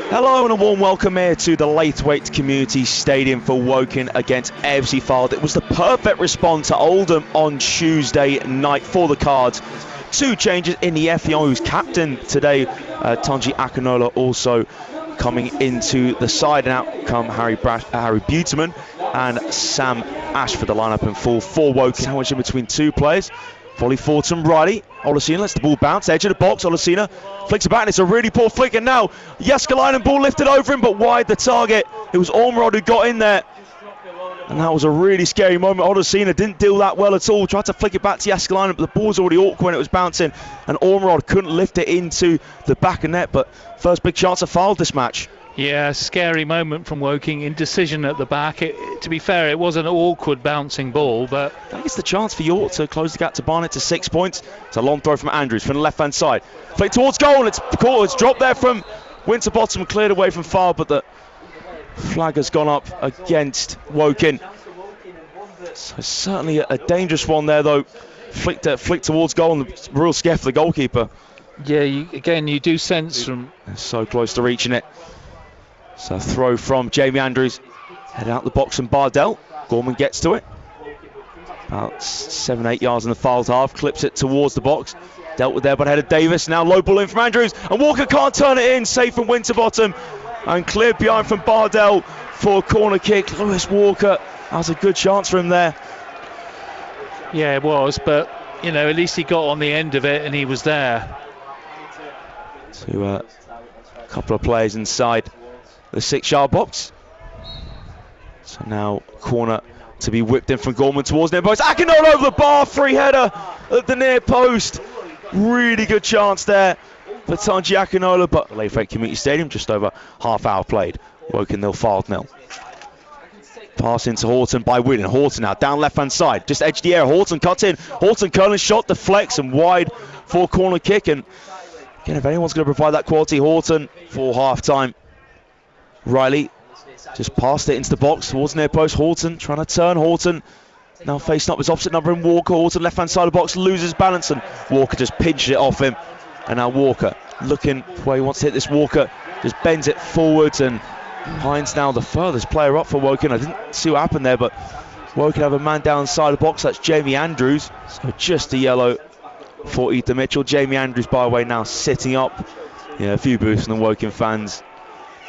Hello and a warm welcome here to the Laithwaite Community Stadium for Woking against AFC Fylde. It was the perfect response to Oldham on Tuesday night for the Cards. Two changes in the FPL, who's captain today, Tunji Akinola also coming into the side, and out come Harry Buteman and Sam Ash for the lineup in full for Woking. Sandwich in between two players. Volley forward from Riley. Olasina lets the ball bounce, edge of the box. Olasina flicks it back, and it's a really poor flick. And now Jääskeläinen, ball lifted over him, but wide the target. It was Ormerod who got in there. And that was a really scary moment. Olasina didn't deal that well at all. Tried to flick it back to Jääskeläinen, but the ball was already awkward when it was bouncing. And Ormerod couldn't lift it into the back of net. But first big chance of foul this match. Yeah, scary moment from Woking. Indecision at the back. To be fair, it was an awkward bouncing ball, but I think it's the chance for York to close the gap to Barnett to 6 points. It's a long throw from Andrews from the left-hand side. Play towards goal, and it's caught. It's dropped there from Winterbottom, cleared away from foul, but the flag has gone up against Woking. So certainly a dangerous one there, though. Flicked towards goal, and real scare for the goalkeeper. Yeah, you do sense from... So close to reaching it. So throw from Jamie Andrews. Head out the box from Bardell. Gorman gets to it. About 7-8 yards in the Fylde half. Clips it towards the box. Dealt with there by the head of Davis. Now low ball in from Andrews. And Walker can't turn it in. Safe from Winterbottom. And cleared behind from Bardell for a corner kick. Lewis Walker. That was a good chance for him there. Yeah, it was. But, at least he got on the end of it and he was there. To a couple of players inside the 6-yard box. So now corner to be whipped in from Gorman towards near post. Akinola over the bar, free header at the near post. Really good chance there for Tunji Akinola, but Laithwaite Community Stadium, just over half hour played. Woking 0, Fylde 0. Pass into Horton by Whelan. Horton now down left hand side, just edge the air. Horton cuts in. Horton curling shot, deflects and wide for corner kick. And again, if anyone's going to provide that quality, Horton for half time. Riley just passed it into the box towards near post. Horton trying to turn. Horton now facing up his opposite number in Walker. Horton left hand side of the box, loses balance, and Walker just pinches it off him. And now Walker looking where he wants to hit this. Walker just bends it forwards, and Hines now the furthest player up for Woking. I didn't see what happened there, but Woking have a man down inside the box. That's Jamie Andrews. So just a yellow for Ethan Mitchell. Jamie Andrews, by the way, now sitting up. Yeah, a few boos from the Woking fans.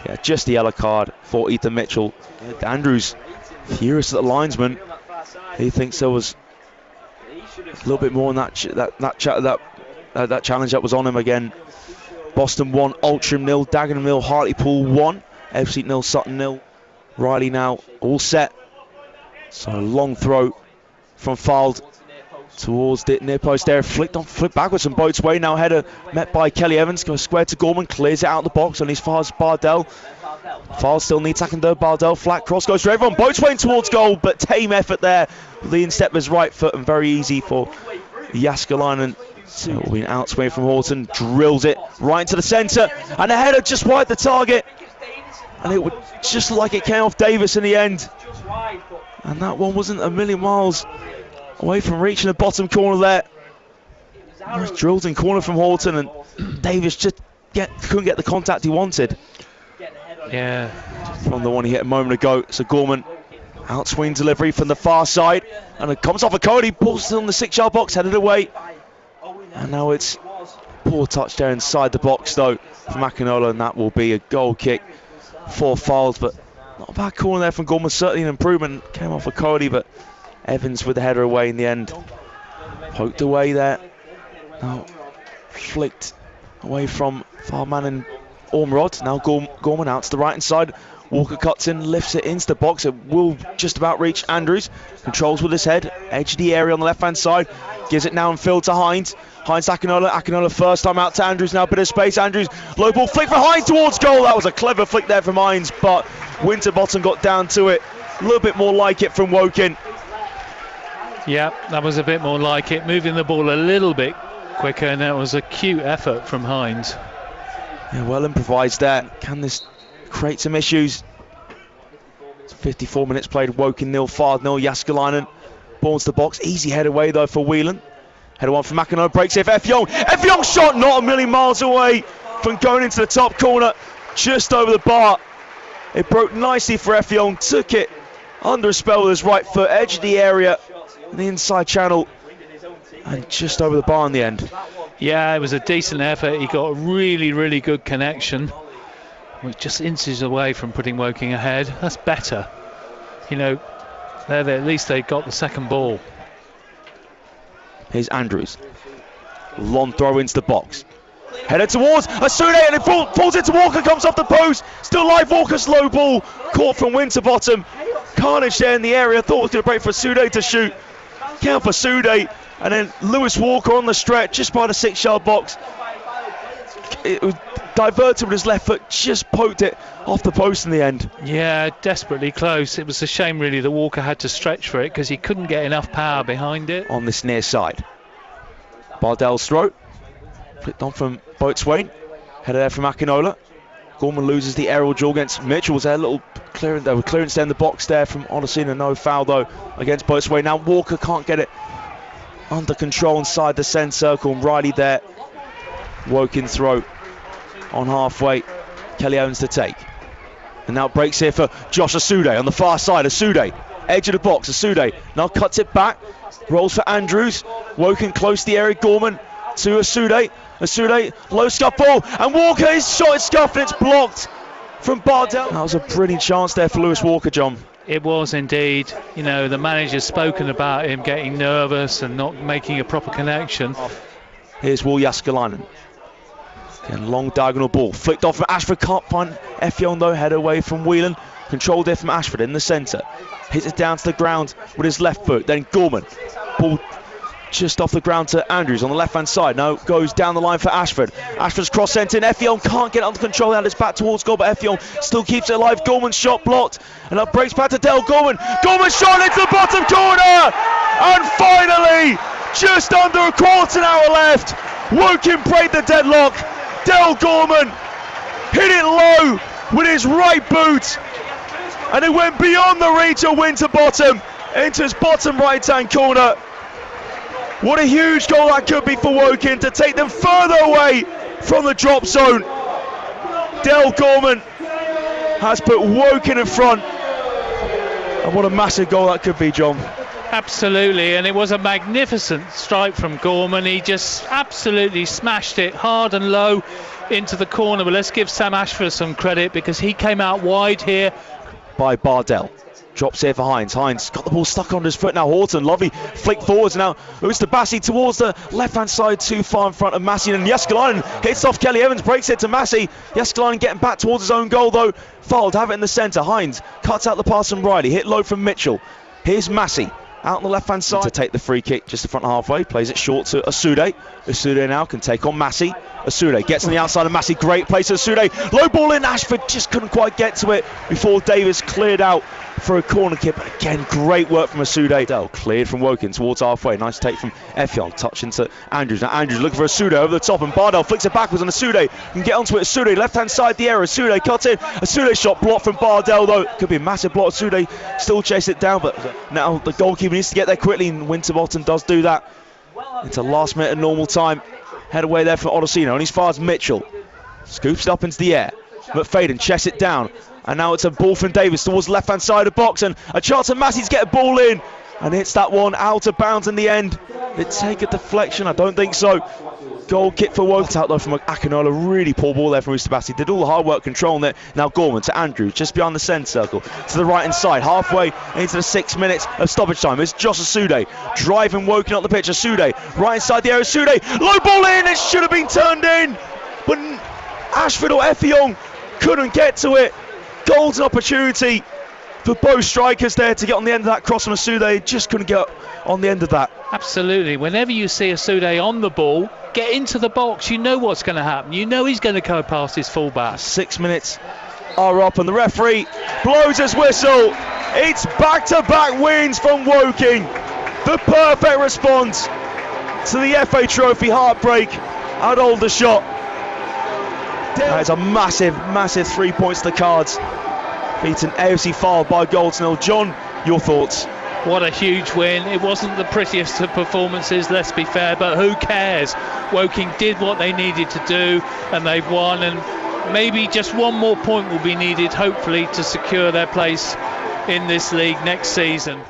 Yeah, just a yellow card for Ethan Mitchell. Andrews furious at the linesman. He thinks there was a little bit more in that challenge that was on him again. Boston 1, Altrincham 0, Dagenham 0, Hartlepool 1, FC 0, Sutton 0. Riley now all set. So a long throw from Fylde towards the near post there, flipped backwards from Boat's way. Now header met by Kelly Evans, goes square to Gorman, clears it out of the box on his far as Bardell. Fylde still needs second third. Bardell, flat cross goes to everyone. Boat's way towards goal, but tame effort there. The instep was right foot and very easy for Jääskeläinen. So being outswing from Horton, drills it right into the centre, and the header just wide the target, and it would just look like it came off Davis in the end. And that one wasn't a million miles away from reaching the bottom corner there. It was drilled in corner from Horton, and Davis just couldn't get the contact he wanted. Yeah. From the one he hit a moment ago. So Gorman, outswing delivery from the far side, and it comes off a Cody. Ball still in the 6-yard box, headed away. And now it's poor touch there inside the box though from Akinola, and that will be a goal kick for Fylde. But not a bad corner there from Gorman, certainly an improvement. Came off a Cody, but Evans with the header away in the end. Poked away there. Now flicked away from far man and Ormerod. Now Gorman out to the right hand side. Walker cuts in, lifts it into the box. It will just about reach Andrews. Controls with his head. Edge of the area on the left hand side. Gives it now in field to Hines. Hines to Akinola. Akinola first time out to Andrews. Now a bit of space. Andrews, low ball flick for Hines towards goal. That was a clever flick there from Hines, but Winterbottom got down to it. A little bit more like it from Woking. Yeah, that was a bit more like it. Moving the ball a little bit quicker, and that was a cute effort from Hines. Yeah, well improvised there. Can this create some issues? It's 54 minutes played. Woking 0, Fylde 0. Jääskeläinen ball to the box. Easy head away though for Whelan. Header one from Akinola, breaks it for Effiong. Effiong's shot not a million miles away from going into the top corner. just over the bar. It broke nicely for Effiong, took it under a spell with his right foot, edge of the area, in the inside channel, and just over the bar in the end. Yeah, it was a decent effort. He got a really, really good connection. We're just inches away from putting Woking ahead. That's better. You know, at least they got the second ball. Here's Andrews. Long throw into the box. Headed towards Asude, and it falls into Walker, comes off the post. Still live, Walker's low ball. Caught from Winterbottom. Carnage there in the area. Thought it was going to break for Asude to shoot. Count for Asude. And then Lewis Walker on the stretch, just by the 6-yard box. It was diverted with his left foot, just poked it off the post in the end. Yeah, desperately close. It was a shame really that Walker had to stretch for it because he couldn't get enough power behind it. On this near side. Bardell's throw. Flicked on from Boatswain. Header there from Akinola. Gorman loses the aerial duel against Mitchell. Was there a little clearance there in the box there from Odyssey. No foul though against Boatswain. Now Walker can't get it under control inside the centre circle, and Riley there. Woking throw on halfway. Kelly Owens to take. And now breaks here for Josh Asude on the far side. Asude, edge of the box. Asude now cuts it back. Rolls for Andrews. Woking close to the area. Gorman to Asude. Asude, low scuff ball. And Walker, his shot is scuffed and it's blocked from Bardell. That was a brilliant chance there for Lewis Walker, John. It was indeed. You know, the manager's spoken about him getting nervous and not making a proper connection. Here's Will Jaskalainen. Again, long diagonal ball. Flicked off from Ashford. Can't find Effiong though. Head away from Whelan. Controlled there from Ashford in the centre. Hits it down to the ground with his left foot. Then Gorman. Ball just off the ground to Andrews on the left-hand side. Now goes down the line for Ashford. Ashford's cross sent in. Effiong can't get it under control. Now it's back towards goal, but Effiong still keeps it alive. Gorman's shot blocked. And that breaks back to Dale Gorman. Gorman's shot into the bottom corner. And finally, just under a quarter hour left, Woking break the deadlock. Dale Gorman hit it low with his right boot. And it went beyond the reach of Winterbottom into his bottom right-hand corner. What a huge goal that could be for Woking to take them further away from the drop zone. Dale Gorman has put Woking in front. And what a massive goal that could be, John. Absolutely, and it was a magnificent strike from Gorman. He just absolutely smashed it hard and low into the corner. But let's give Sam Ashford some credit because he came out wide here. By Bardell. Drops here for Hines. Hines got the ball stuck on his foot. Now Horton, lovely flick forwards. Now moves to Bassi towards the left-hand side, too far in front of Massey. And Jaskalainen hits off Kelly Evans, breaks it to Massey. Jaskalainen getting back towards his own goal though. Fouled, have it in the centre. Hines cuts out the pass from Riley. Hit low from Mitchell. Here's Massey out on the left-hand side to take the free kick just the front halfway. Plays it short to Asude. Asude now can take on Massey. Asude gets on the outside of Massey. Great place to Asude. Low ball in. Ashford just couldn't quite get to it before Davis cleared out for a corner kick. But again, great work from Asude. Dell cleared from Woking towards halfway. Nice take from Effiong. Touch into Andrews. Now Andrews looking for Asude over the top, and Bardell flicks it backwards on Asude. Can get onto it. Asude left-hand side the area. Asude cuts in. Asude shot blocked from Bardell though. Could be a massive block. Asude still chase it down, but now the goalkeeper needs to get there quickly, and Winterbottom does do that. It's a last minute of normal time. Head away there for Odyssey, only as far as Mitchell. Scoops it up into the air. McFadden chests it down. And now it's a ball from Davis towards the left-hand side of the box. And a chance for Massey to get a ball in. And hits that one out of bounds in the end. Did it take a deflection? I don't think so. Goal kick for Woking out though from Akinola. Really poor ball there from Ustabasi. Did all the hard work controlling it. Now Gorman to Andrews just behind the centre circle. To the right-hand side. Halfway into the 6 minutes of stoppage time. It's Josh Asude driving Woking up the pitch. Asude right inside the area. Asude low ball in. It should have been turned in. But Ashford or Effiong couldn't get to it. Golden opportunity for both strikers there to get on the end of that cross from Asude. Just couldn't get on the end of that. Absolutely. Whenever you see Asude on the ball, get into the box. You know what's going to happen. You know he's going to go past his fullback. 6 minutes are up and the referee blows his whistle. It's back-to-back wins from Woking. The perfect response to the FA Trophy heartbreak at Aldershot. That is a massive 3 points to the Cards. Beaten AFC Fylde by goals nil. John, your thoughts? What a huge win. It wasn't the prettiest of performances, let's be fair, but who cares? Woking did what they needed to do and they've won, and maybe just one more point will be needed, hopefully, to secure their place in this league next season.